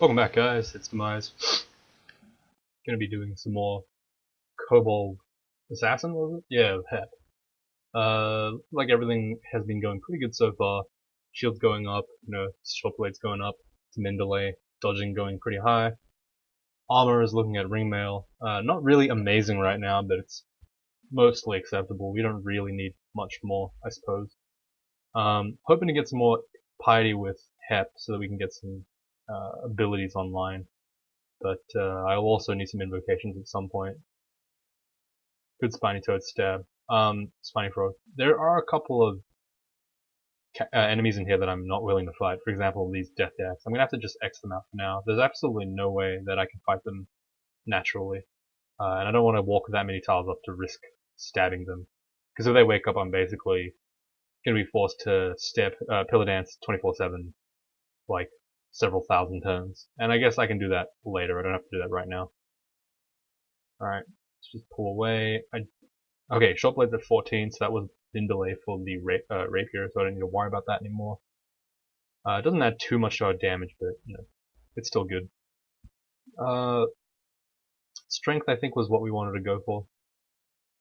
Welcome back, guys. It's Demise. Gonna be doing some more Kobold Assassin, was it? Yeah, Hep. Like everything has been going pretty good so far. Shield's going up, short blade's going up, min delay, dodging going pretty high. Armor is looking at ring mail. Not really amazing right now, but it's mostly acceptable. We don't really need much more, I suppose. Hoping to get some more piety with Hep so that we can get some abilities online. But I'll also need some invocations at some point. Good Spiny Toad stab. Spiny Frog. There are a couple of enemies in here that I'm not willing to fight. For example, these Death Yaks. I'm gonna have to just X them out for now. There's absolutely no way that I can fight them naturally. And I don't want to walk that many tiles up to risk stabbing them. Because if they wake up, I'm basically gonna be forced to step Pillar Dance 24/7, like several thousand turns. And I guess I can do that later. I don't have to do that right now. Alright, let's just pull away. Okay, short blade's at 14, so that was min delay for the rapier, so I don't need to worry about that anymore. It doesn't add too much to our damage, but it's still good. Strength I think was what we wanted to go for.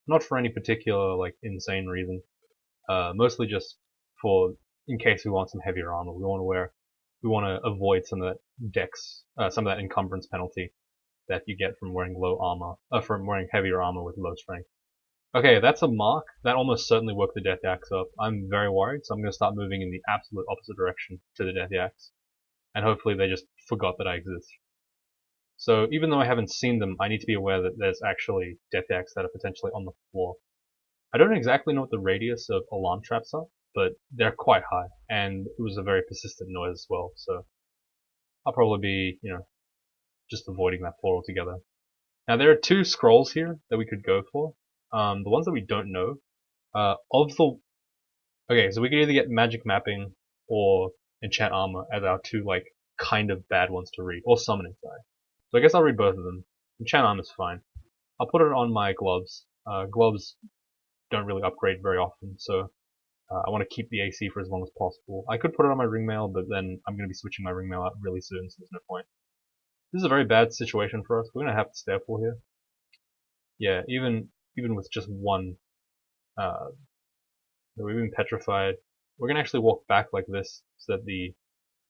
Not for any particular like insane reason. Mostly just for in case we want some heavier armor. We want to avoid some of that dex, some of that encumbrance penalty that you get from wearing low armor, from wearing heavier armor with low strength. Okay, that's a mark. That almost certainly woke the Death Yaks up. I'm very worried, so I'm going to start moving in the absolute opposite direction to the Death Yaks. And hopefully they just forgot that I exist. So even though I haven't seen them, I need to be aware that there's actually Death Yaks that are potentially on the floor. I don't exactly know what the radius of alarm traps are, but they're quite high, and it was a very persistent noise as well, so I'll probably be, just avoiding that floor altogether. Now there are two scrolls here that we could go for. The ones that we don't know, okay, so we could either get magic mapping or enchant armor as our two like kind of bad ones to read, or summoning, sorry. So I guess I'll read both of them. Enchant armor is fine. I'll put it on my gloves. Gloves don't really upgrade very often, so I want to keep the AC for as long as possible. I could put it on my ring mail, but then I'm going to be switching my ring mail out really soon, so there's no point. This is a very bad situation for us. We're going to have to stay up for here. Yeah, even with just one, we've been petrified. We're going to actually walk back like this so that the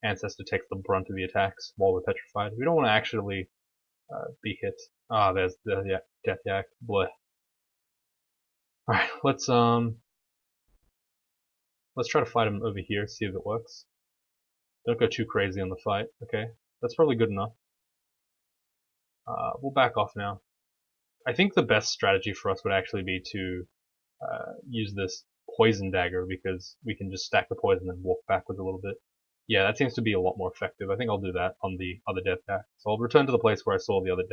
ancestor takes the brunt of the attacks while we're petrified. We don't want to actually be hit. Ah, there's the Death Yak. Bleh. Alright, let's try to fight him over here, see if it works. Don't go too crazy on the fight, okay? That's probably good enough. We'll back off now. I think the best strategy for us would actually be to use this poison dagger because we can just stack the poison and walk backwards a little bit. Yeah, that seems to be a lot more effective. I think I'll do that on the other Death Pack. So I'll return to the place where I saw the other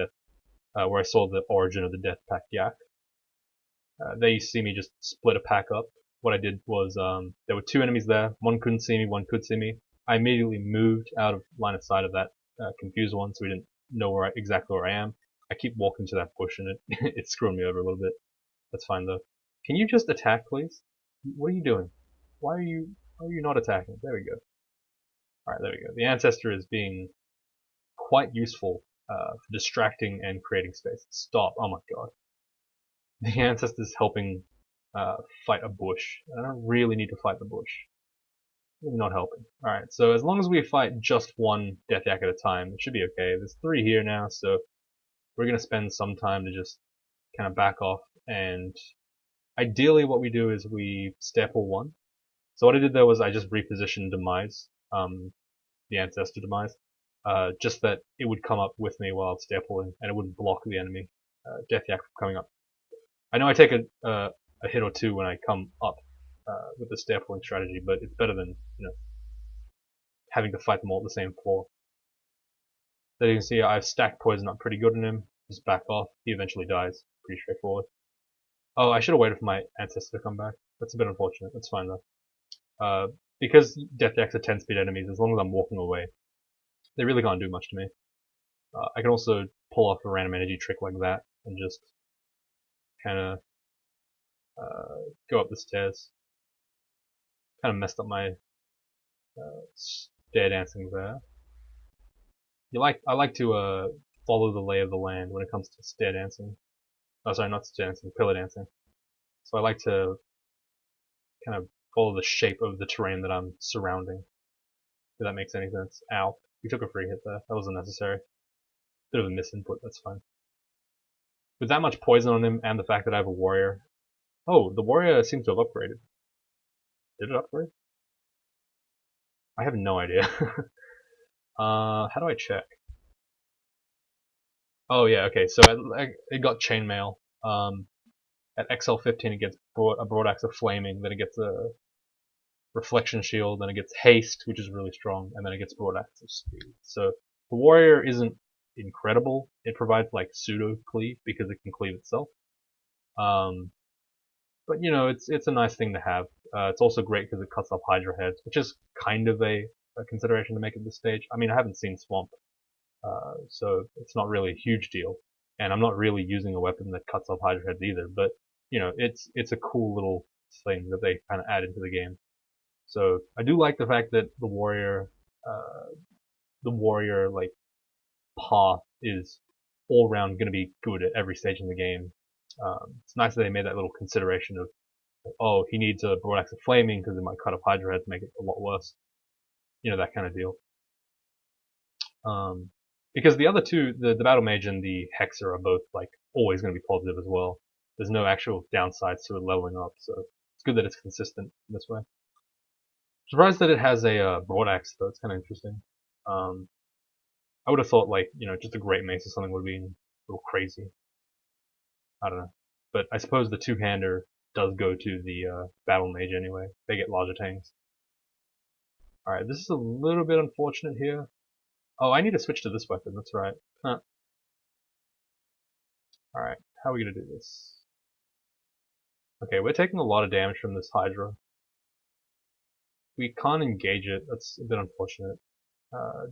where I saw the origin of the Death Pack Yak. There you see me just split a pack up. What I did was there were two enemies there. One couldn't see me, one could see me. I immediately moved out of line of sight of that confused one, so we didn't know exactly where I am. I keep walking to that bush and it's screwing me over a little bit. That's fine though. Can you just attack, please? What are you doing? Why are you not attacking? There we go. Alright, there we go. The ancestor is being quite useful for distracting and creating space. Stop. Oh my god. The ancestor is helping fight a bush. I don't really need to fight the bush. Really not helping. Alright, so as long as we fight just one Death Yak at a time, it should be okay. There's 3 here now, so we're going to spend some time to just kind of back off, and ideally what we do is we staple one. So what I did there was I just repositioned Demise, the ancestor Demise, just that it would come up with me while it's stapling, and it wouldn't block the enemy Death Yak from coming up. I know I take a hit or two when I come up with the stapling strategy, but it's better than having to fight them all at the same floor. So you can see I've stacked poison up pretty good on him. Just back off. He eventually dies. Pretty straightforward. Oh, I should have waited for my ancestor to come back. That's a bit unfortunate. That's fine though. Because Death Yaks are 10 speed enemies, as long as I'm walking away, they really can't do much to me. I can also pull off a random energy trick like that and just kind of go up the stairs. Kind of messed up my stair dancing there. I like to follow the lay of the land when it comes to stair dancing. Oh, sorry, not stair dancing, pillar dancing. So I like to kind of follow the shape of the terrain that I'm surrounding. If that makes any sense. Ow. We took a free hit there. That wasn't necessary. Bit of a misinput, that's fine. With that much poison on him and the fact that I have a warrior. Oh, the warrior seems to have upgraded. Did it upgrade? I have no idea. How do I check? Oh yeah, okay, so it got chainmail. At XL15 it gets a broadaxe of flaming, then it gets a reflection shield, then it gets haste, which is really strong, and then it gets broadaxe of speed. So the warrior isn't incredible. It provides like pseudo cleave because it can cleave itself. But you know, it's a nice thing to have. It's also great because it cuts off Hydra heads, which is kind of a consideration to make at this stage. I mean, I haven't seen Swamp, so it's not really a huge deal. And I'm not really using a weapon that cuts off Hydra heads either. But you know, it's a cool little thing that they kind of add into the game. So I do like the fact that the warrior like path is all around going to be good at every stage in the game. It's nice that they made that little consideration of, oh, he needs a broadaxe of flaming because it might cut off Hydra head to make it a lot worse. You know, that kind of deal. Because the other two, the battle mage and the hexer are both like always going to be positive as well. There's no actual downsides to it leveling up, so it's good that it's consistent in this way. Surprised that it has a broadaxe though. It's kind of interesting. I would have thought like just a great mace or something would have been a little crazy. I don't know, but I suppose the two-hander does go to the battle mage anyway. They get larger tanks. All right, this is a little bit unfortunate here. Oh, I need to switch to this weapon. That's right. Huh. All right, how are we gonna do this? Okay, we're taking a lot of damage from this Hydra. We can't engage it. That's a bit unfortunate.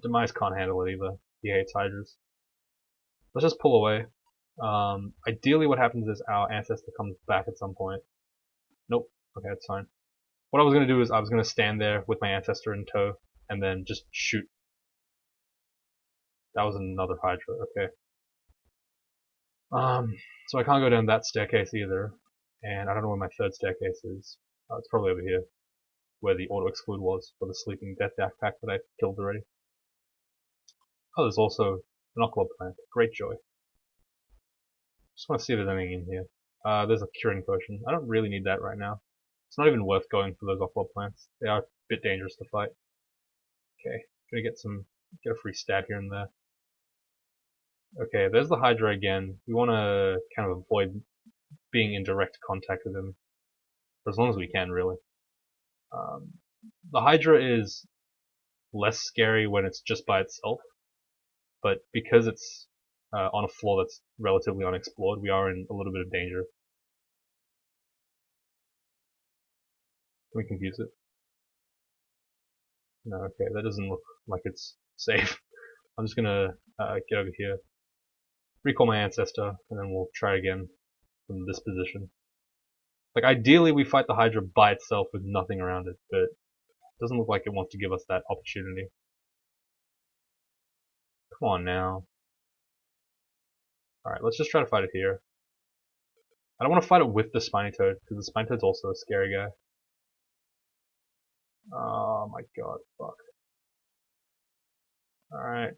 Demise can't handle it either. He hates Hydras. Let's just pull away. Ideally what happens is our ancestor comes back at some point. Nope. Okay, that's fine. What I was going to do is I was going to stand there with my ancestor in tow and then just shoot. That was another Hydra, okay. So I can't go down that staircase either. And I don't know where my third staircase is. It's probably over here, where the auto exclude was for the sleeping death backpack that I killed already. Oh, there's also an Oclo plant. Great joy. Just want to see if there's anything in here. There's a curing potion. I don't really need that right now. It's not even worth going for those Oclo plants. They are a bit dangerous to fight. Okay, gonna get a free stat here and there. Okay, there's the Hydra again. We want to kind of avoid being in direct contact with him for as long as we can, really. The Hydra is less scary when it's just by itself, but because it's on a floor that's relatively unexplored, we are in a little bit of danger. Can we confuse it? No, okay, that doesn't look like it's safe. I'm just gonna get over here, recall my ancestor, and then we'll try again from this position. Like, ideally we fight the Hydra by itself with nothing around it, but it doesn't look like it wants to give us that opportunity. Come on now. Alright, let's just try to fight it here. I don't want to fight it with the Spiny Toad, because the Spiny Toad's also a scary guy. Oh my god, fuck. Alright.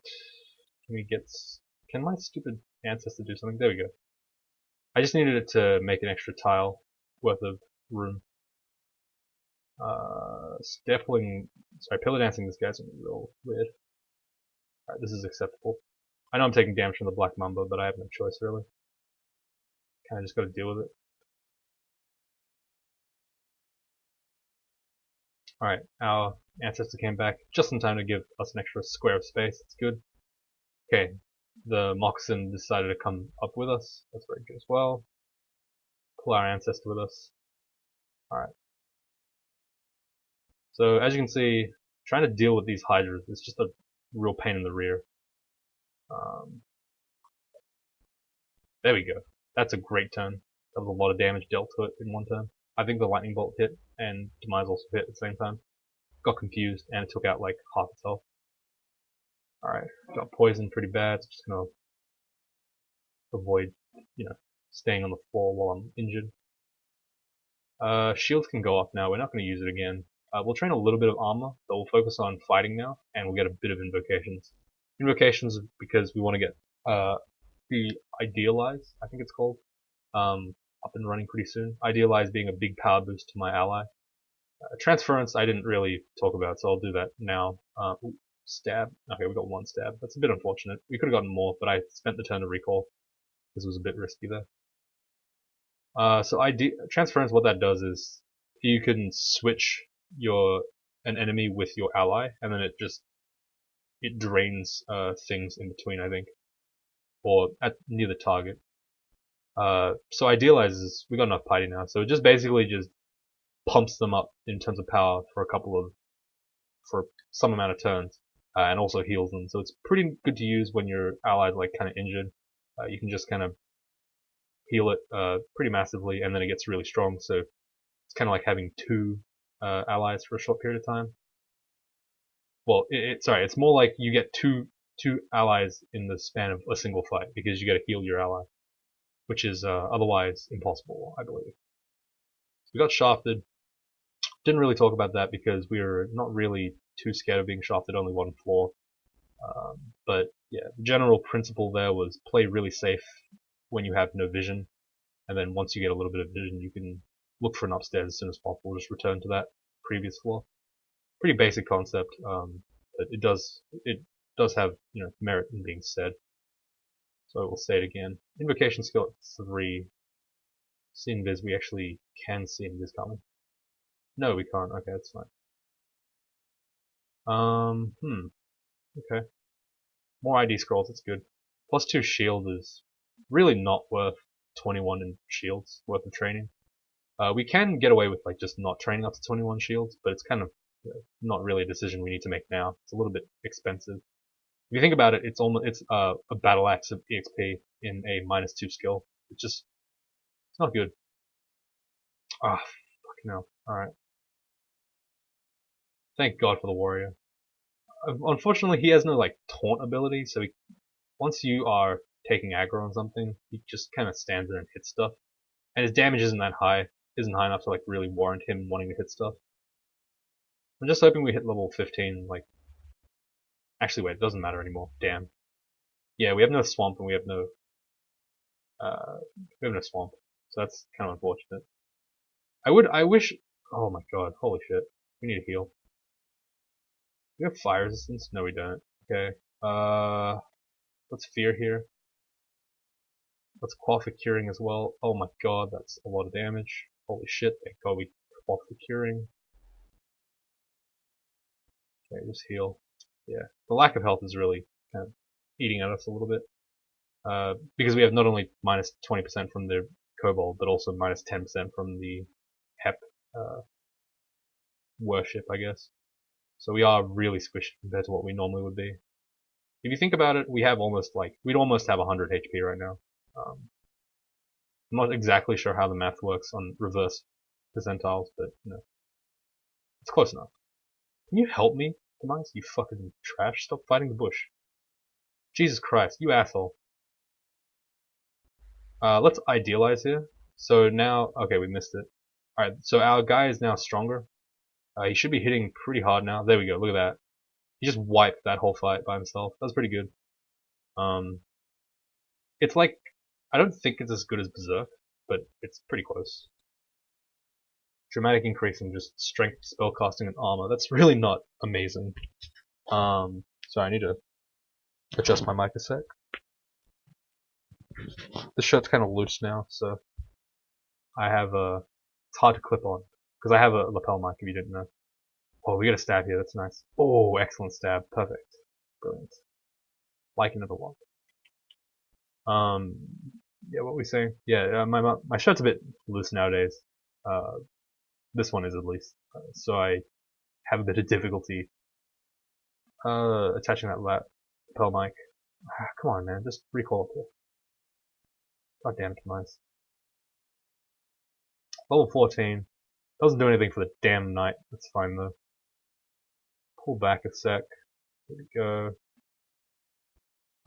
Can my stupid ancestor do something? There we go. I just needed it to make an extra tile worth of room. Pillar dancing this guy's real weird. Alright, this is acceptable. I know I'm taking damage from the Black Mamba, but I have no choice really. Kinda just gotta deal with it. Alright, our ancestor came back just in time to give us an extra square of space. It's good. Okay, the Moccasin decided to come up with us. That's very good as well. Pull our ancestor with us. Alright. So as you can see, trying to deal with these Hydras is just a real pain in the rear. There we go. That's a great turn. That was a lot of damage dealt to it in one turn. I think the lightning bolt hit and Demise also hit at the same time. Got confused and it took out like half its health. Alright, got poisoned pretty bad, so just gonna avoid, staying on the floor while I'm injured. Shields can go off now, we're not going to use it again. We'll train a little bit of armor, but we'll focus on fighting now, and we'll get a bit of invocations. Invocations because we want to get the Idealize, I think it's called, up and running pretty soon. Idealize being a big power boost to my ally. Transference I didn't really talk about, so I'll do that now. Stab. Okay, we got one stab. That's a bit unfortunate. We could have gotten more, but I spent the turn to recall because it was a bit risky there. So transference, what that does is you can switch an enemy with your ally, and then it drains things in between, I think, or near the target. So idealizes, we got enough piety now, so it just basically just pumps them up in terms of power for some amount of turns, and also heals them. So it's pretty good to use when your ally's like kind of injured. You can just kind of heal it pretty massively, and then it gets really strong. So it's kind of like having two allies for a short period of time. Well, it's more like you get two allies in the span of a single fight because you got to heal your ally, which is otherwise impossible, I believe. We got shafted. Didn't really talk about that because we were not really too scared of being shafted, only one flaw. But yeah, the general principle there was play really safe when you have no vision, and then once you get a little bit of vision, you can look for an upstairs as soon as possible. Just return to that previous floor. Pretty basic concept, but it does have merit in being said. So I will say it again. Invocation skill at 3. See invis, we actually can see invis coming. No, we can't. Okay, that's fine. Okay. More ID scrolls, that's good. +2 shield is really not worth 21 in shields worth of training. We can get away with like just not training up to 21 shields, but it's kind of not really a decision we need to make now. It's a little bit expensive. If you think about it, it's a battle axe of EXP in a -2 skill. It's not good. Ah, fucking hell. Alright. Thank God for the warrior. Unfortunately, he has no like taunt ability, so once you are taking aggro on something, he just kind of stands there and hits stuff. And his damage isn't high enough to like really warrant him wanting to hit stuff. I'm just hoping we hit level 15, like... Actually, wait, it doesn't matter anymore. Damn. Yeah, we have no swamp and we have no swamp. So that's kind of unfortunate. I wish... Oh my god, holy shit. We need to heal. Do we have fire resistance? No, we don't. Okay. Let's fear here. Let's quaff for curing as well. Oh my god, that's a lot of damage. Holy shit, thank god we quaff for curing. Okay, just heal. Yeah, the lack of health is really kind of eating at us a little bit. Because we have not only -20% from the kobold, but also -10% from the hep worship, I guess. So we are really squished compared to what we normally would be. If you think about it, we'd almost have 100 HP right now. I'm not exactly sure how the math works on reverse percentiles, but it's close enough. Can you help me, Demise? You fucking trash! Stop fighting the bush. Jesus Christ, you asshole. Let's idealize here. So now, okay, we missed it. Alright, so our guy is now stronger. He should be hitting pretty hard now. There we go, look at that. He just wiped that whole fight by himself. That's pretty good. It's like, I don't think it's as good as Berserk, but it's pretty close. Dramatic increase in just strength, spellcasting, and armor. That's really not amazing. Sorry, I need to adjust my mic a sec. The shirt's kind of loose now, so I have it's hard to clip on because I have a lapel mic. If you didn't know. Oh, we got a stab here. That's nice. Oh, excellent stab. Perfect. Brilliant. Like another one. Yeah, what were we saying? Yeah, my shirt's a bit loose nowadays. This one is at least. So I have a bit of difficulty attaching that lapel mic. Come on, man. Just recall it. God damn it, nice. Level 14. Doesn't do anything for the damn knight. That's fine though. Pull back a sec. There we go.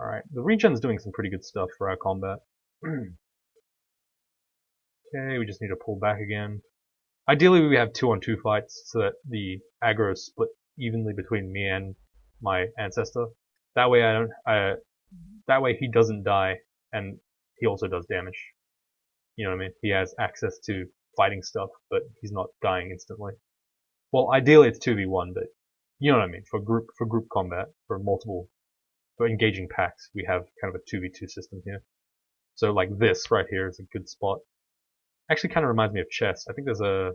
Alright, the regen's doing some pretty good stuff for our combat. Okay, we just need to pull back again. Ideally, we have 2-on-2 fights so that the aggro is split evenly between me and my ancestor. That way, that way he doesn't die, and he also does damage. You know what I mean? He has access to fighting stuff, but he's not dying instantly. Well, ideally it's 2v1, but you know what I mean. For group combat, for engaging packs, we have kind of a 2v2 system here. So like this right here is a good spot. Actually, kind of reminds me of chess. I think there's a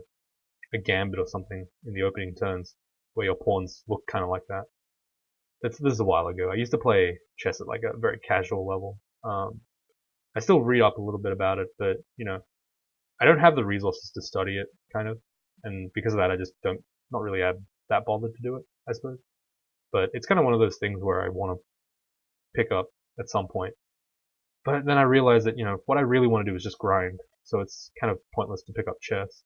gambit or something in the opening turns where your pawns look kind of like that. This is a while ago. I used to play chess at like a very casual level. I still read up a little bit about it, but you know, I don't have the resources to study it, kind of, and because of that, I just not really that bothered to do it, I suppose. But it's kind of one of those things where I want to pick up at some point. But then I realized that, you know, what I really want to do is just grind, so it's kind of pointless to pick up chess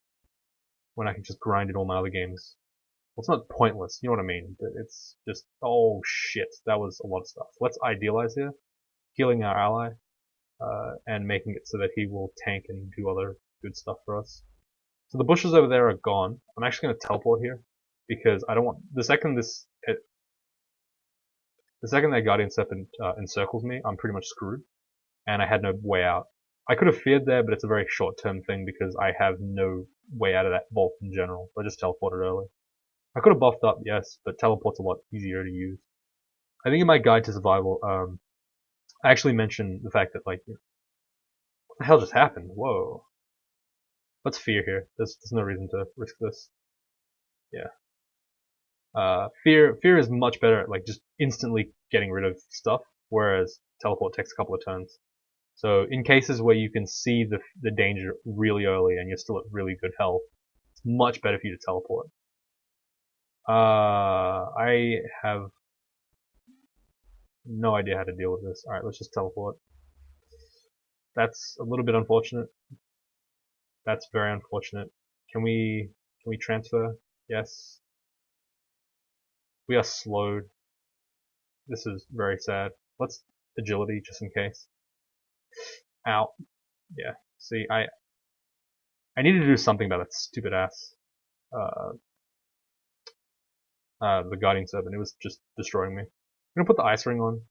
when I can just grind in all my other games. Well, it's not pointless, you know what I mean, but it's just, oh shit, that was a lot of stuff. Let's idealize here, healing our ally, and making it so that he will tank and do other good stuff for us. So the bushes over there are gone. I'm actually going to teleport here because I don't want the second that Guardian Serpent encircles me, I'm pretty much screwed, and I had no way out. I could have feared there, but it's a very short-term thing because I have no way out of that vault in general. So I just teleported early. I could have buffed up, yes, but teleport's a lot easier to use. I think in my guide to survival, I actually mentioned the fact that, like, what the hell just happened? Whoa. Let's fear here. There's no reason to risk this. Yeah. Fear is much better at, like, just instantly getting rid of stuff, whereas teleport takes a couple of turns. So in cases where you can see the danger really early and you're still at really good health, it's much better for you to teleport. I have no idea how to deal with this. Alright, let's just teleport. That's a little bit unfortunate. That's very unfortunate. Can we transfer? Yes. We are slowed. This is very sad. Let's agility just in case. Ow. Yeah. See, I need to do something about that stupid ass the Guardian Serpent. It was just destroying me. I'm gonna put the ice ring on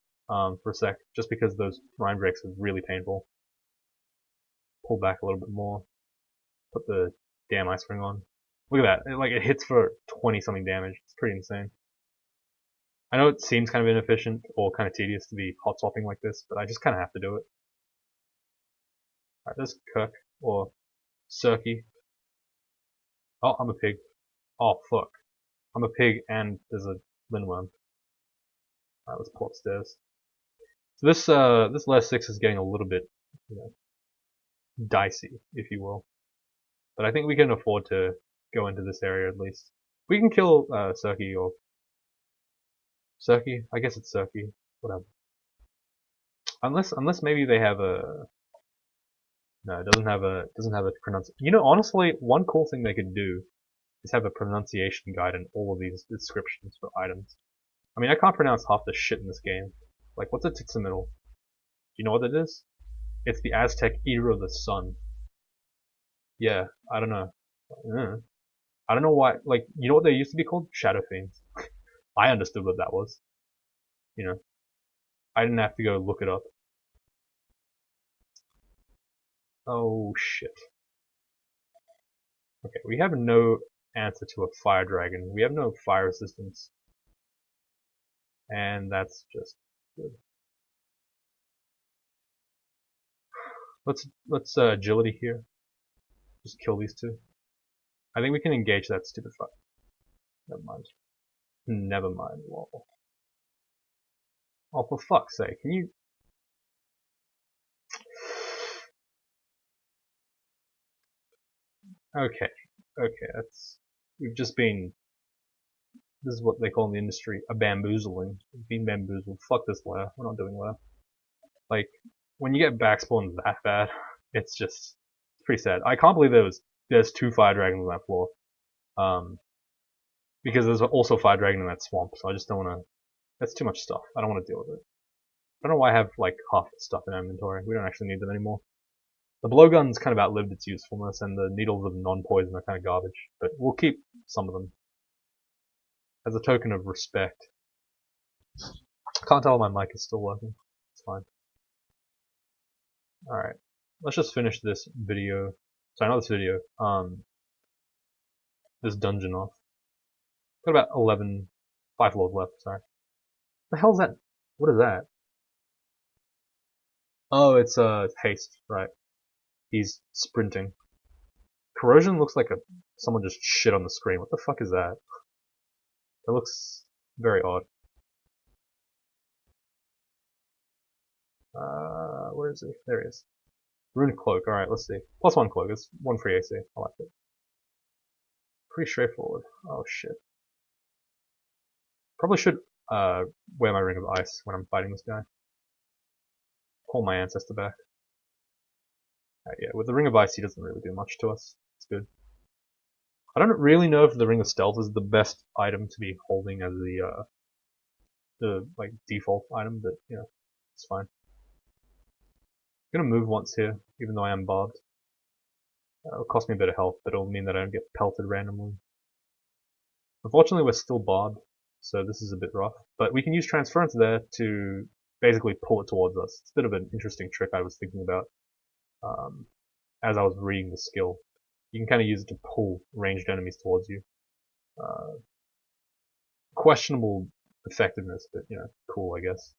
for a sec, just because those Rhyme breaks are really painful. Pull back a little bit more. Put the damn ice ring on. Look at that. It hits for 20 something damage. It's pretty insane. I know it seems kind of inefficient or kind of tedious to be hot swapping like this, but I just kind of have to do it. Alright, there's Kirk or Cirky. Oh, I'm a pig. Oh fuck. I'm a pig and there's a Lindworm. Alright, let's pull upstairs. So this last 6 is getting a little bit, you know, dicey, if you will. But I think we can afford to go into this area at least. We can kill Cirky or Cirky. I guess it's Cirky. Whatever. Unless maybe they have a. No, it doesn't have a pronunciation. You know, honestly, one cool thing they could do is have a pronunciation guide in all of these descriptions for items. I mean, I can't pronounce half the shit in this game. Like, what's a Tixamiddle? Do you know what it is? It's the Aztec Eater of the Sun. Yeah, I don't know. I don't know why. Like, you know what they used to be called? Shadow Fiends. I understood what that was. You know, I didn't have to go look it up. Oh shit. Okay, we have no answer to a fire dragon. We have no fire resistance. And that's just good. Let's agility here. Just kill these two. I think we can engage that stupid fuck. Never mind. Never mind. Lol. Oh, for fuck's sake, can you... Okay, we've just been, this is what they call in the industry, a bamboozling. We've been bamboozled. Fuck this layer, we're not doing layer. Like, when you get backspawn that bad, it's pretty sad. I can't believe there's 2 fire dragons on that floor. Because there's also a fire dragon in that swamp, so I just don't wanna, that's too much stuff. I don't wanna deal with it. I don't know why I have like half the stuff in our inventory. We don't actually need them anymore. The blowgun's kind of outlived its usefulness, and the needles of non-poison are kind of garbage. But we'll keep some of them as a token of respect. Can't tell if my mic is still working. It's fine. Alright. Let's just finish this video. Sorry, not this video. This dungeon off. Got about 5 floors left, sorry. The hell's that? What is that? Oh, it's haste, right. He's sprinting. Corrosion looks like someone just shit on the screen. What the fuck is that? That looks very odd. Where is he? There he is. Rune cloak. Alright, let's see. +1 cloak. It's 1 free AC. I like it. Pretty straightforward. Oh shit. Probably should wear my ring of ice when I'm fighting this guy. Call my ancestor back. Yeah, with the ring of ice he doesn't really do much to us. It's good. I don't really know if the ring of stealth is the best item to be holding as the like default item, but you know, it's fine. I'm gonna move once here, even though I am barbed. It'll cost me a bit of health, but it'll mean that I don't get pelted randomly. Unfortunately, we're still barbed, so this is a bit rough. But we can use transference there to basically pull it towards us. It's a bit of an interesting trick I was thinking about as I was reading the skill. You can kind of use it to pull ranged enemies towards you. Questionable effectiveness, but you know, cool, I guess.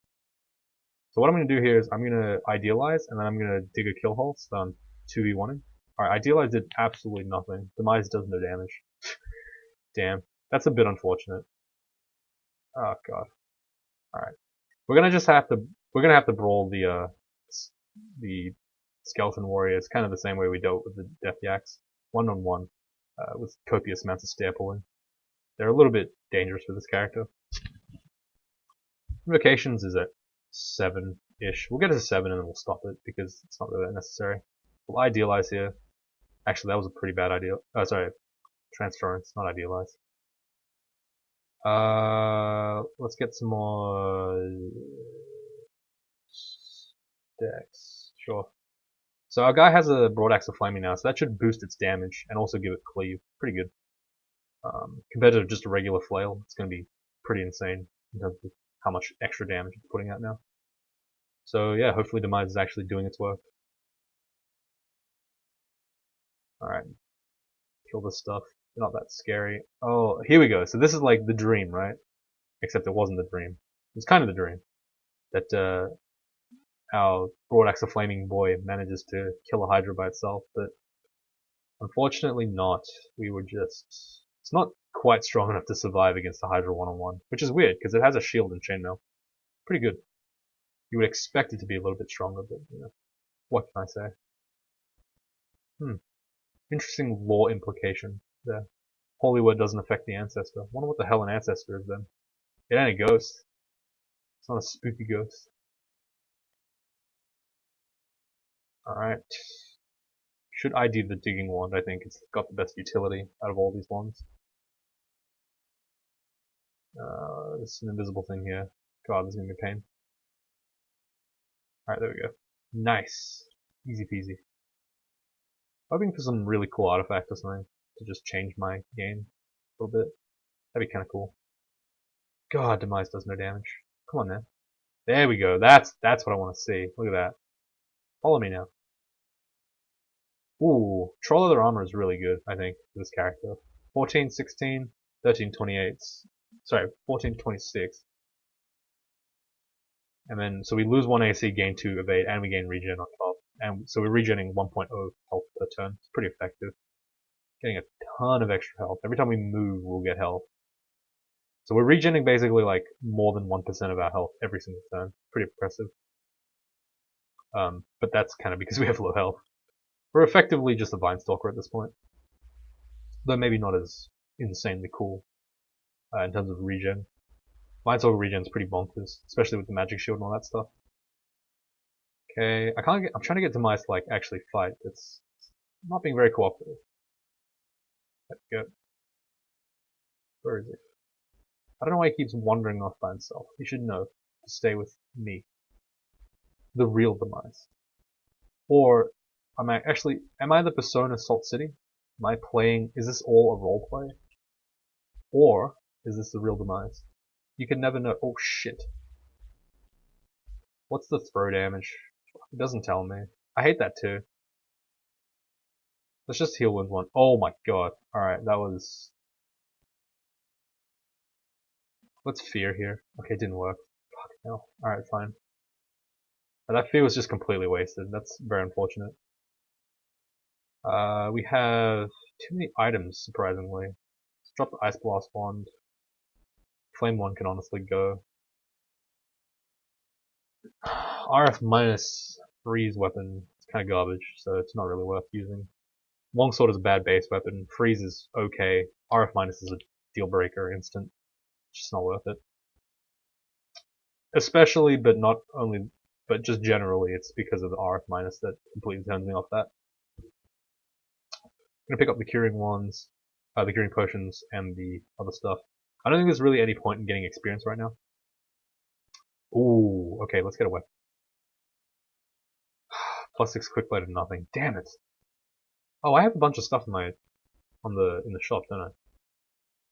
So what I'm going to do here is I'm going to idealize, and then I'm going to dig a kill hole, so I'm 2v1ing. Alright, idealize did absolutely nothing. Demise does no damage. Damn. That's a bit unfortunate. Oh god. Alright. We're gonna have to brawl the skeleton warriors kind of the same way we dealt with the death yaks. 1-on-1. With copious amounts of stair pulling. They're a little bit dangerous for this character. Invocations is at 7-ish. We'll get to 7 and then we'll stop it because it's not really that necessary. We'll idealize here. Actually, that was a pretty bad idea. Oh, sorry. Transference, not idealize. Let's get some more decks. Sure. So our guy has a broadaxe of flaming now, so that should boost its damage and also give it cleave. Pretty good. Compared to just a regular flail, it's going to be pretty insane in terms of how much extra damage it's putting out now. So yeah, hopefully Demise is actually doing its work. Alright. Kill this stuff. They're not that scary. Oh, here we go. So this is like the dream, right? Except it wasn't the dream. It was kind of the dream. That our broadaxe of flaming boy manages to kill a hydra by itself, but unfortunately not. We were just... It's not quite strong enough to survive against the hydra 1-on-1, which is weird, because it has a shield and chainmail. Pretty good. You would expect it to be a little bit stronger, but, you know, what can I say? Interesting lore implication there. Holy word doesn't affect the ancestor. I wonder what the hell an ancestor is then. It ain't a ghost. It's not a spooky ghost. Alright. Should ID the digging wand, I think. It's got the best utility out of all these wands. There's an invisible thing here. God, this is gonna be a pain. Alright, there we go. Nice. Easy peasy. Hoping for some really cool artifact or something to just change my game a little bit. That'd be kinda cool. God, Demise does no damage. Come on, man. There we go. That's what I want to see. Look at that. Follow me now. Ooh, Troll Leather Armor is really good, I think, for this character. 14-16, 13-28. Sorry, 14-26. And then, so we lose 1 AC, gain 2 evade, and we gain regen on top. And so we're regenerating 1.0 health per turn. It's pretty effective. Getting a ton of extra health. Every time we move, we'll get health. So we're regenerating basically like more than 1% of our health every single turn. Pretty impressive. But that's kind of because we have low health. We're effectively just a Vine Stalker at this point. Though maybe not as insanely cool in terms of regen. Vine Stalker regen is pretty bonkers, especially with the magic shield and all that stuff. Okay, I'm trying to get Demise to like actually fight. It's not being very cooperative. Let's go. Where is he? I don't know why he keeps wandering off by himself. He should know to stay with me. the real Demise? Or am I the persona Salt City? Am I playing, is this all a roleplay? Or is this the real Demise? You can never know. Oh shit. What's the throw damage? It doesn't tell me. I hate that too. Let's just heal with one. Oh my god. Alright, that was... Let's fear here. Okay, it didn't work. Fuck hell. Alright, fine. But that fear was just completely wasted. That's very unfortunate. We have too many items, surprisingly. Let's drop the Ice Blast Wand. Flame one can honestly go. RF minus freeze weapon. It's kind of garbage, so it's not really worth using. Longsword is a bad base weapon. Freeze is okay. RF minus is a deal breaker instant. It's just not worth it. Especially, but not only, but just generally, it's because of the RF minus that completely turns me off that. I'm gonna pick up the curing wands, the curing potions, and the other stuff. I don't think there's really any point in getting experience right now. Ooh, okay, let's get a weapon. Plus 6 quick blade of nothing. Damn it. Oh, I have a bunch of stuff in the shop, don't I?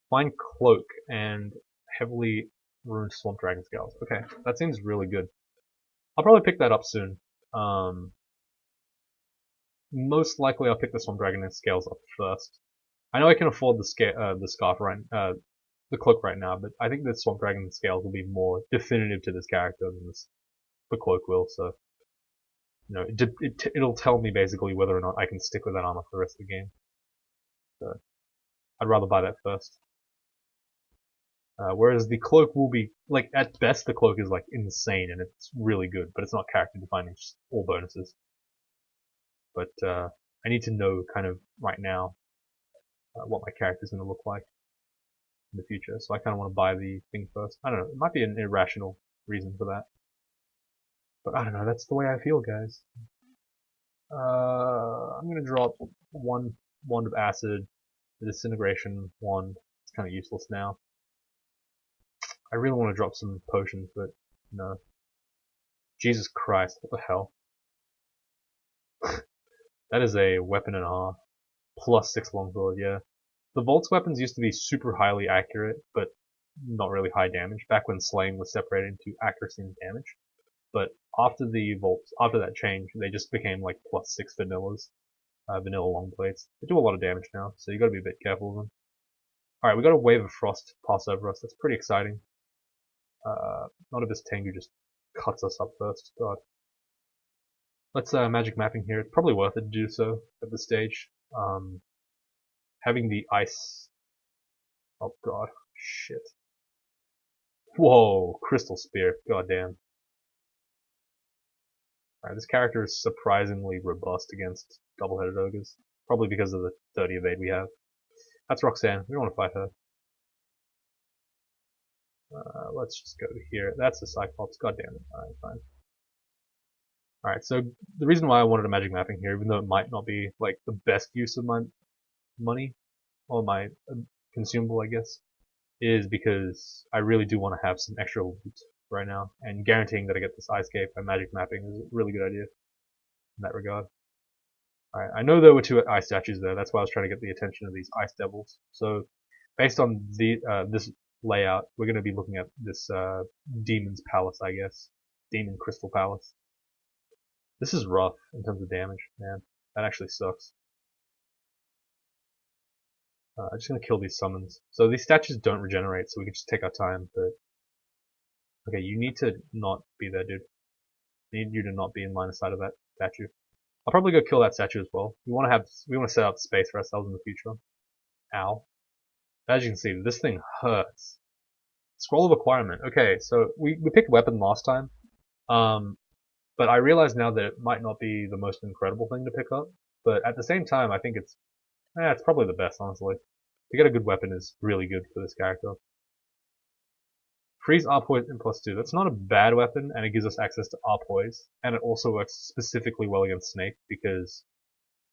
Fine cloak and heavily ruined swamp dragon scales. Okay, that seems really good. I'll probably pick that up soon. Most likely I'll pick the swamp dragon scales up first. I know I can afford the scarf right, the cloak right now, but I think the swamp dragon scales will be more definitive to this character than the cloak will. So, you know, it'll tell me basically whether or not I can stick with that armor for the rest of the game. So, I'd rather buy that first. Whereas the cloak will be, like, at best the cloak is, like, insane and it's really good, but it's not character defining, it's just all bonuses. But, I need to know kind of right now what my character's going to look like in the future, so I kind of want to buy the thing first. I don't know, it might be an irrational reason for that. But I don't know, that's the way I feel, guys. I'm going to drop one wand of acid, the disintegration wand. It's kind of useless now. I really want to drop some potions, but no. Jesus Christ, what the hell? That is a weapon and a half. Plus 6 longsword, yeah. The Volt's weapons used to be super highly accurate, but not really high damage, back when slaying was separated into accuracy and damage. But after the Volts, after that change, they just became like plus 6 vanillas. Vanilla long plates. They do a lot of damage now, so you gotta be a bit careful with them. Alright, we got a wave of frost pass over us. That's pretty exciting. Not if this Tengu just cuts us up first. God. Let's magic mapping here. It's probably worth it to do so at this stage. Having the ice. Oh god, shit. Whoa, crystal spear. Goddamn. Alright, this character is surprisingly robust against double-headed ogres. Probably because of the 30 evade we have. That's Roxanne. We don't want to fight her. Let's just go here. That's the Cyclops. God damn it. Alright, fine. Alright, so the reason why I wanted a magic mapping here, even though it might not be like the best use of my money, or my consumable, I guess, is because I really do want to have some extra loot right now, and guaranteeing that I get this ice cape by magic mapping is a really good idea in that regard. Alright, I know there were 2 ice statues there, that's why I was trying to get the attention of these ice devils. So, based on this layout, we're going to be looking at this Demon's Palace, I guess. Demon Crystal Palace. This is rough in terms of damage, man. That actually sucks. I'm just gonna kill these summons. So these statues don't regenerate, so we can just take our time, but... Okay, you need to not be there, dude. I need you to not be in line of sight of that statue. I'll probably go kill that statue as well. We want to set up space for ourselves in the future. Ow. As you can see, this thing hurts. Scroll of Acquirement. Okay, so we picked weapon last time. But I realize now that it might not be the most incredible thing to pick up. But at the same time, I think it's probably the best, honestly. To get a good weapon is really good for this character. Freeze R-Poise and +2. That's not a bad weapon, and it gives us access to R-Poise. And it also works specifically well against Snake, because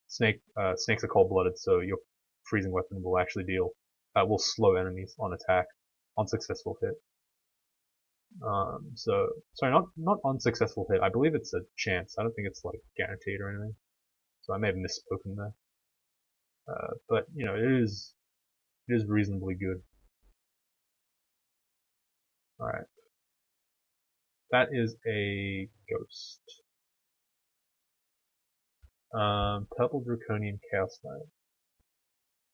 Snakes are cold-blooded, so your freezing weapon will actually will slow enemies on attack, on successful hit. So sorry, not unsuccessful hit. I believe it's a chance. I don't think it's like guaranteed or anything. So I may have misspoken there. But you know, it is reasonably good. All right, that is a ghost. Purple Draconian Chaos Knight,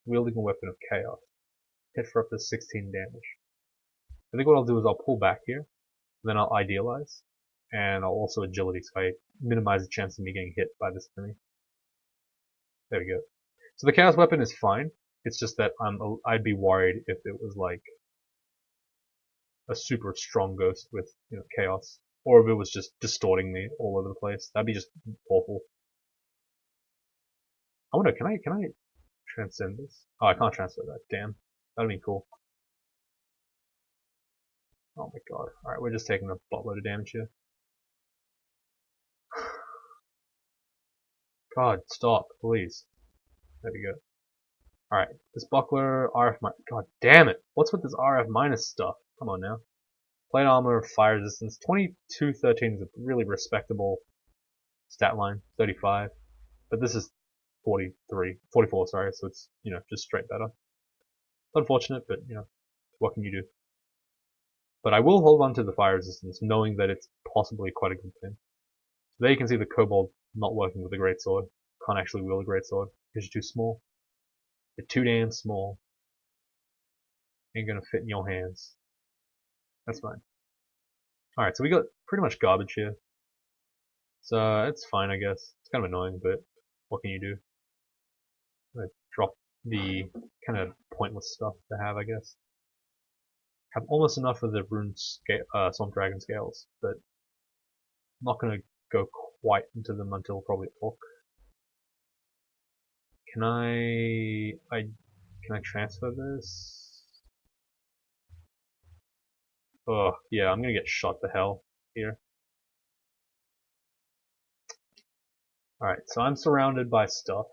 wielding a weapon of chaos. Hit for up to 16 damage. I think what I'll do is I'll pull back here, then I'll idealize, and I'll also agility so I minimize the chance of me getting hit by this enemy. There we go. So the chaos weapon is fine. It's just that I'd be worried if it was like a super strong ghost with chaos, or if it was just distorting me all over the place. That'd be just awful. I wonder, can I transcend this? Oh, I can't transfer that. Damn, that'd be cool. Oh my god. Alright, we're just taking a buttload of damage here. God, stop, please. There we go. Alright, this buckler, RF minus. God damn it! What's with this RF minus stuff? Come on now. Plate armor, fire resistance. 2213 is a really respectable stat line. 35. But this is 44, sorry, so it's, just straight better. Unfortunate, but, what can you do? But I will hold on to the fire resistance, knowing that it's possibly quite a good thing. So there you can see the kobold not working with the greatsword. Can't actually wield a greatsword because you're too small. You're too damn small. Ain't gonna fit in your hands. That's fine. Alright, so we got pretty much garbage here. So it's fine, I guess. It's kind of annoying, but what can you do? I'm gonna drop the kind of pointless stuff to have, I guess. Have almost enough of the rune Swamp Dragon scales, but I'm not gonna go quite into them until probably Orc. Can I transfer this? Oh, yeah, I'm gonna get shot to hell here. Alright, so I'm surrounded by stuff.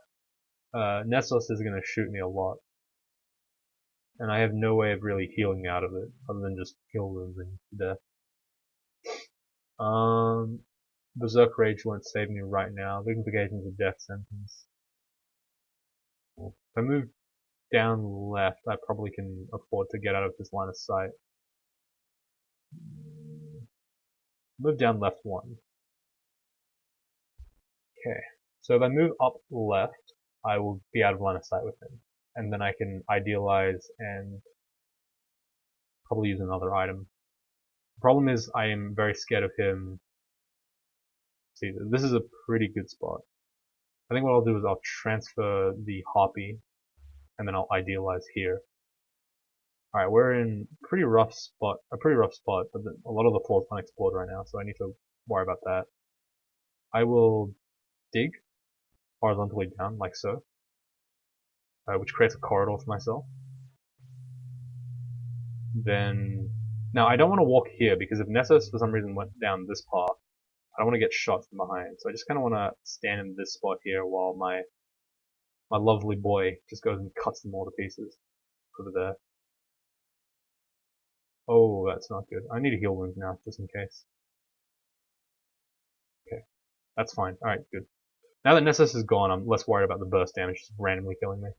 Nessos is gonna shoot me a lot. And I have no way of really healing out of it, other than just kill wounding to death. Berserk Rage won't save me right now. The implications of death sentence. If I move down left, I probably can afford to get out of this line of sight. Move down left one. Okay. So if I move up left, I will be out of line of sight with him. And then I can idealize and probably use another item. The problem is I am very scared of him. See, this is a pretty good spot. I think what I'll do is I'll transfer the Harpy, and then I'll idealize here. Alright, we're in a pretty rough spot, but a lot of the floor is unexplored right now, so I need to worry about that. I will dig horizontally down, like so, which creates a corridor for myself. Then, now I don't want to walk here, because if Nessos for some reason went down this path, I don't want to get shot from behind, so I just kind of want to stand in this spot here while my lovely boy just goes and cuts them all to pieces over there. Oh, that's not good. I need to heal wounds now, just in case. Okay, that's fine. Alright, good. Now that Nessus is gone, I'm less worried about the burst damage just randomly killing me.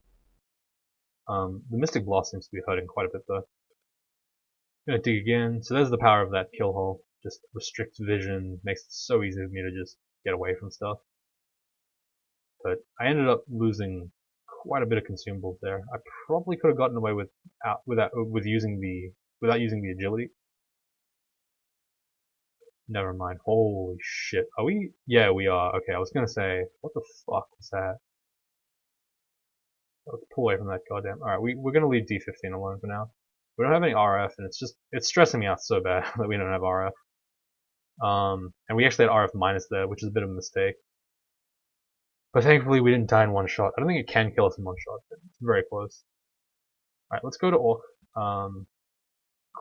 The Mystic Blast seems to be hurting quite a bit though. I'm gonna dig again. So there's the power of that kill hole. Just restricts vision, makes it so easy for me to just get away from stuff. But I ended up losing quite a bit of consumables there. I probably could have gotten away without using the agility. Never mind. Holy shit. Are we? Yeah, we are. Okay, I was gonna say, what the fuck was that? Let's pull away from that goddamn. Alright, we're gonna leave D15 alone for now. We don't have any RF, and it's stressing me out so bad that we don't have RF. And we actually had RF minus there, which is a bit of a mistake. But thankfully we didn't die in one shot. I don't think it can kill us in one shot, but it's very close. Alright, let's go to Orc.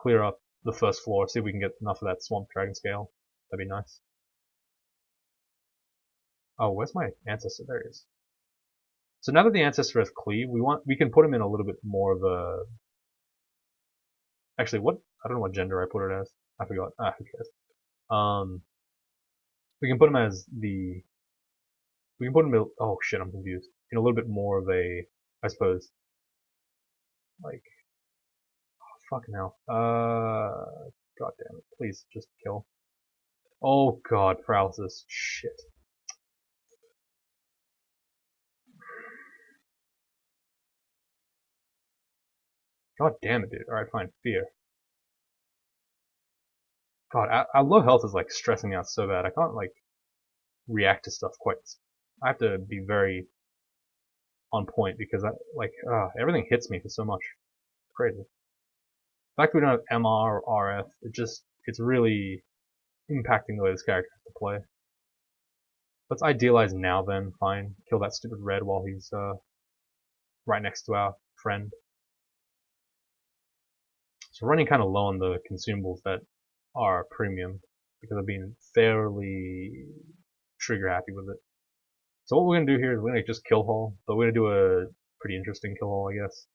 Clear up the first floor, see if we can get enough of that Swamp Dragon scale. That'd be nice. Oh, where's my ancestor? There he is. So now that the ancestor has cleave, we can put him in a little bit more of a. Actually, I don't know what gender I put it as. I forgot. Who cares? We can put him as the. We can put him. Oh shit, I'm confused. In a little bit more of a, I suppose, like, oh, fucking hell. God damn it! Please just kill. Oh god, paralysis. Shit. God damn it, dude. Alright, fine. Fear. God, our low health is like stressing me out so bad. I can't like react to stuff quite. I have to be very on point because everything hits me for so much. It's crazy. The fact that we don't have MR or RF, it's really impacting the way this character has to play. Let's idealize now then, fine. Kill that stupid red while he's right next to our friend. So we're running kind of low on the consumables that are premium because I've been fairly trigger happy with it. So what we're going to do here is we're going to just kill haul, but we're going to do a pretty interesting kill haul, I guess.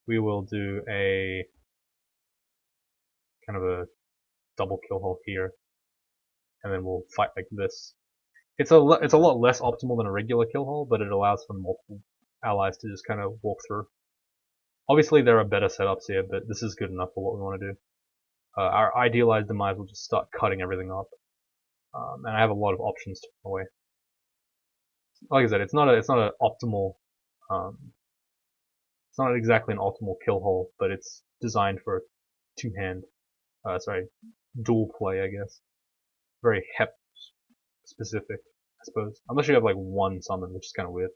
We will do a kind of a double kill haul here, and then we'll fight like this. It's a lot less optimal than a regular kill haul, but it allows for multiple allies to just kind of walk through. Obviously there are better setups here, but this is good enough for what we want to do. Our idealized Demise will just start cutting everything up, and I have a lot of options to put away. Like I said, it's not an optimal, it's not exactly an optimal kill haul, but it's designed for two-hand, dual play, I guess. Very hep specific, I suppose. Unless you have like one summon, which is kind of weird.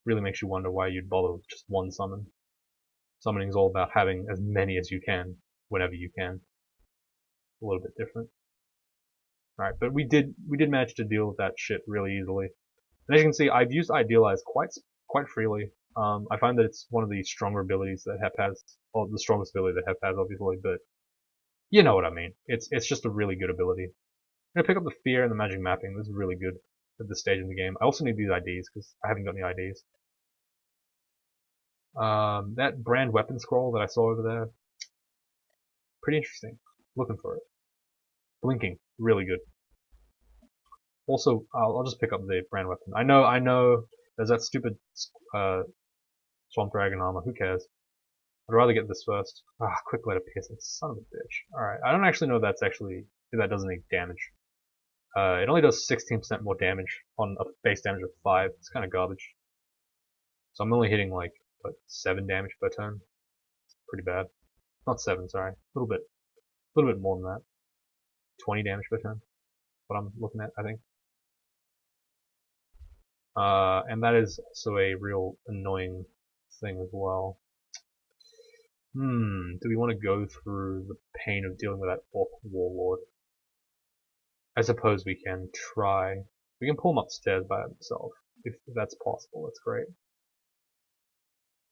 Really makes you wonder why you'd bother with just one summon. Summoning is all about having as many as you can, whenever you can. A little bit different. Alright, but we did manage to deal with that shit really easily. And as you can see, I've used Idealize quite freely. I find that it's one of the stronger abilities that Hep has. Well, the strongest ability that Hep has, obviously, but you know what I mean. It's just a really good ability. I'm gonna pick up the Fear and the Magic Mapping. This is really good at this stage in the game. I also need these IDs because I haven't got any IDs. That brand weapon scroll that I saw over there, pretty interesting. Looking for it. Blinking, really good. Also, I'll just pick up the brand weapon. I know. There's that stupid Swamp Dragon armor. Who cares? I'd rather get this first. Quick letter piercing. Son of a bitch. Alright, I don't actually know if that does any damage. It only does 16% more damage on a base damage of 5. It's kind of garbage. So I'm only hitting like, what, 7 damage per turn. It's pretty bad. Not 7, sorry. A little bit more than that. 20 damage per turn. What I'm looking at, I think. And that is also a real annoying thing as well. Do we want to go through the pain of dealing with that Orc Warlord? I suppose we can try. We can pull him upstairs by himself. If that's possible, that's great.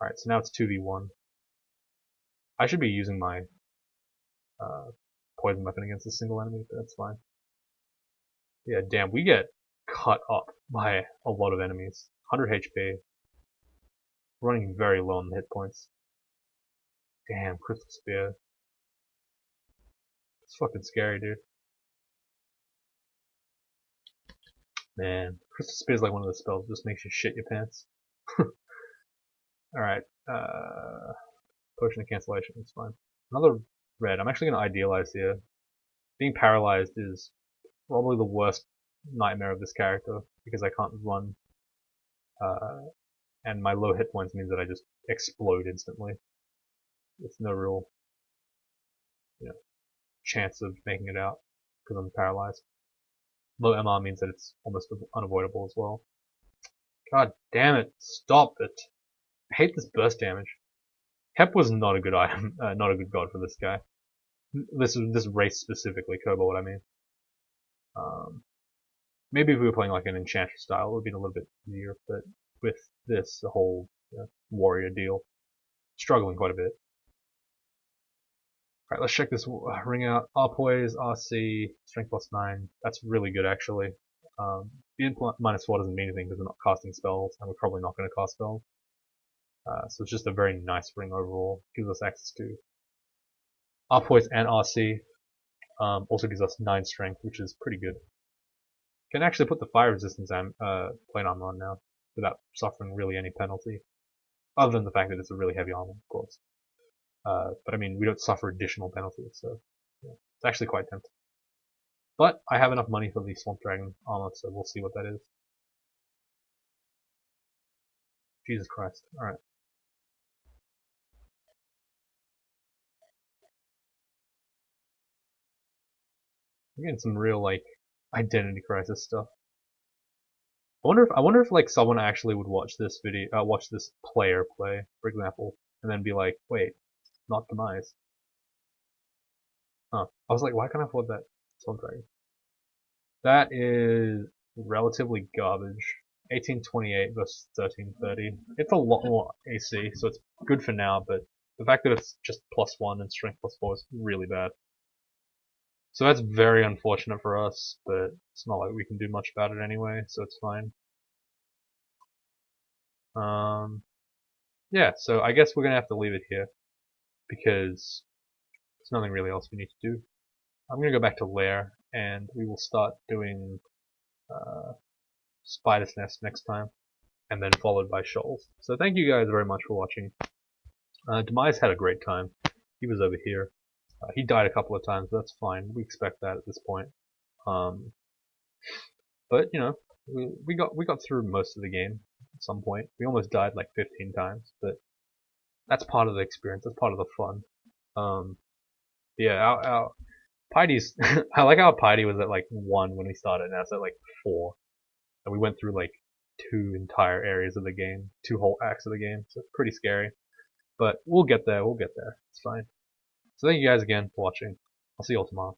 Alright, so now it's 2v1. I should be using my poison weapon against a single enemy, but that's fine. Yeah, damn, we get cut up by a lot of enemies. 100 HP. Running very low on the hit points. Damn, Crystal Spear. It's fucking scary, dude. Man, Crystal Spear is like one of the spells that just makes you shit your pants. Alright, Potion of Cancellation, it's fine. Another red. I'm actually going to idealize here. Being paralyzed is probably the worst nightmare of this character because I can't run. And my low hit points means that I just explode instantly. There's no real, chance of making it out because I'm paralyzed. Low MR means that it's almost unavoidable as well. God damn it! Stop it! I hate this burst damage. Hep was not a good item, not a good god for this guy. This race specifically, Kobo, what I mean. Maybe if we were playing like an enchanter style, it would be a little bit easier, but with this, the whole warrior deal, struggling quite a bit. Alright, let's check this ring out. Poise, RC, Strength +9. That's really good, actually. Being -4 doesn't mean anything because we're not casting spells, and we're probably not going to cast spells. So it's just a very nice ring overall. Gives us access to our poise and RC also gives us 9 strength, which is pretty good. Can actually put the fire resistance plate armor on now without suffering really any penalty, other than the fact that it's a really heavy armor, of course. But I mean, we don't suffer additional penalties, so yeah, it's actually quite tempting. But I have enough money for the Swamp Dragon armor, so we'll see what that is. Jesus Christ! All right. I'm getting some real like identity crisis stuff. I wonder if like someone actually would watch this video, watch this player play, for example, and then be like, wait, not Demise. Huh. I was like, why can't I afford that Swamp Dragon? That is relatively garbage. 1828 versus 1330. It's a lot more AC, so it's good for now, but the fact that it's just +1 and strength +4 is really bad. So that's very unfortunate for us, but it's not like we can do much about it anyway, so it's fine. Yeah, so I guess we're gonna have to leave it here, because there's nothing really else we need to do. I'm gonna go back to Lair, and we will start doing Spider's Nest next time, and then followed by Shoals. So thank you guys very much for watching. Demise had a great time. He was over here. He died a couple of times, but that's fine. We expect that at this point. But you know, we got through most of the game at some point. We almost died like 15 times, but that's part of the experience. That's part of the fun. Yeah, our Pity's. I like how Piety was at like 1 when we started, and now it's at like 4. And we went through like 2 entire areas of the game, 2 whole acts of the game, so it's pretty scary. But we'll get there, we'll get there. It's fine. So thank you guys again for watching. I'll see you all tomorrow.